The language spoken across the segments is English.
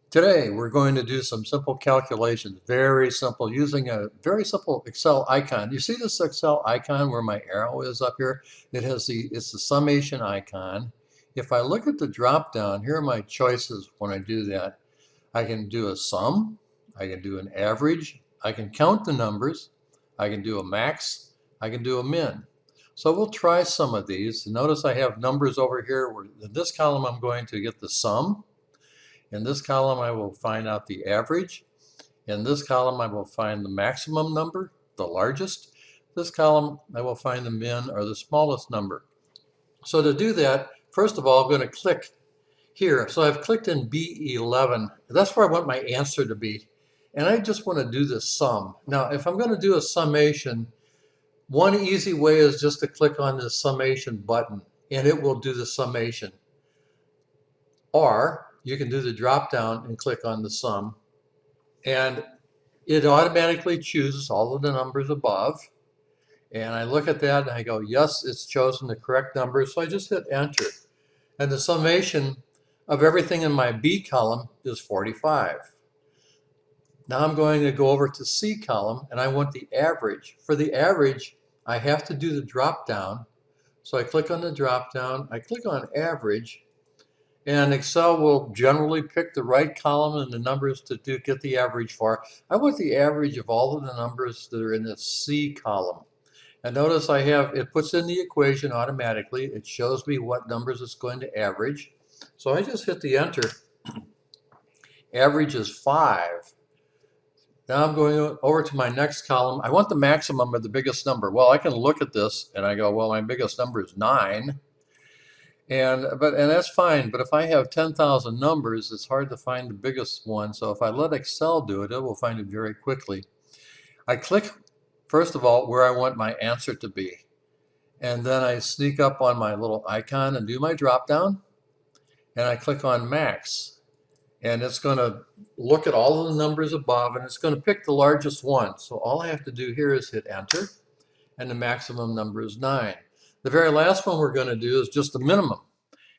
Today, we're going to do some simple calculations, very simple, using a very simple Excel icon. You see this Excel icon where my arrow is up here? It's the summation icon. If I look at the drop down, here are my choices when I do that. I can do a sum, I can do an average, I can count the numbers, I can do a max, I can do a min. So we'll try some of these. Notice I have numbers over here. In this column, I'm going to get the sum. In this column, I will find out the average. In this column, I will find the maximum number, the largest. This column, I will find the min, or the smallest number. So to do that, first of all, I'm going to click here. So I've clicked in B11. That's where I want my answer to be. And I just want to do the sum. Now, if I'm going to do a summation, one easy way is just to click on the summation button, and it will do the summation. Or you can do the drop down and click on the sum, and it automatically chooses all of the numbers above. And I look at that and I go, yes, it's chosen the correct number. So I just hit enter. And the summation of everything in my B column is 45. Now I'm going to go over to C column and I want the average. For the average, I have to do the drop down. So I click on the drop down, I click on average, and Excel will generally pick the right column and the numbers to get the average for. I want the average of all of the numbers that are in the C column. And notice it puts in the equation automatically. It shows me what numbers it's going to average. So I just hit the enter. Average is 5. Now I'm going over to my next column. I want the maximum of the biggest number. Well, I can look at this and I go, well, my biggest number is 9. And that's fine, but if I have 10,000 numbers, it's hard to find the biggest one. So if I let Excel do it, it will find it very quickly. I click, first of all, where I want my answer to be. And then I sneak up on my little icon and do my drop down. And I click on max. And it's going to look at all of the numbers above, and it's going to pick the largest one. So all I have to do here is hit enter, and the maximum number is 9. The very last one we're going to do is just the minimum.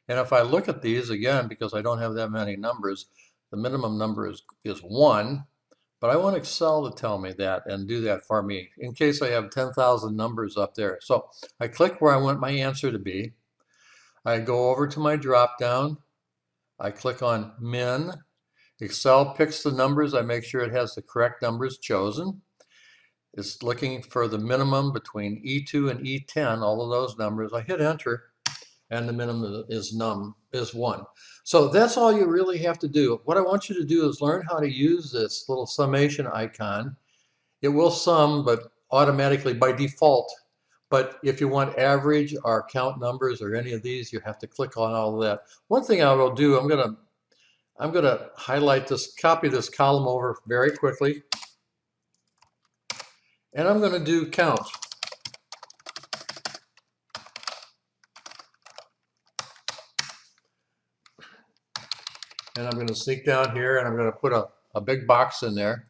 And if I look at these again, because I don't have that many numbers, the minimum number is 1. But I want Excel to tell me that and do that for me in case I have 10,000 numbers up there. So I click where I want my answer to be. I go over to my drop down. I click on min. Excel picks the numbers. I make sure it has the correct numbers chosen. It's looking for the minimum between E2 and E10, all of those numbers. I hit enter, and the minimum is 1. So that's all you really have to do. What I want you to do is learn how to use this little summation icon. It will sum, but automatically by default. But if you want average or count numbers or any of these, you have to click on all of that. One thing I will do, I'm gonna highlight this, copy this column over very quickly, and I'm going to do count. And I'm going to sneak down here and I'm going to put a big box in there.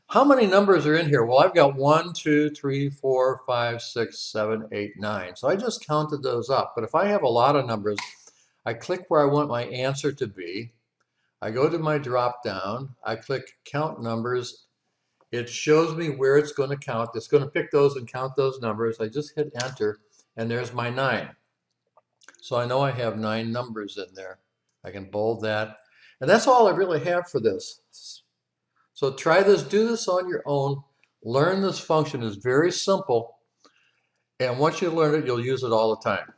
How many numbers are in here? Well, I've got 1, 2, 3, 4, 5, 6, 7, 8, 9. So I just counted those up. But if I have a lot of numbers, I click where I want my answer to be. I go to my drop down. I click count numbers. It shows me where it's going to count. It's going to pick those and count those numbers. I just hit enter, and there's my 9. So I know I have 9 numbers in there. I can bold that. And that's all I really have for this. So try this, do this on your own. Learn this function. It's very simple. And once you learn it, you'll use it all the time.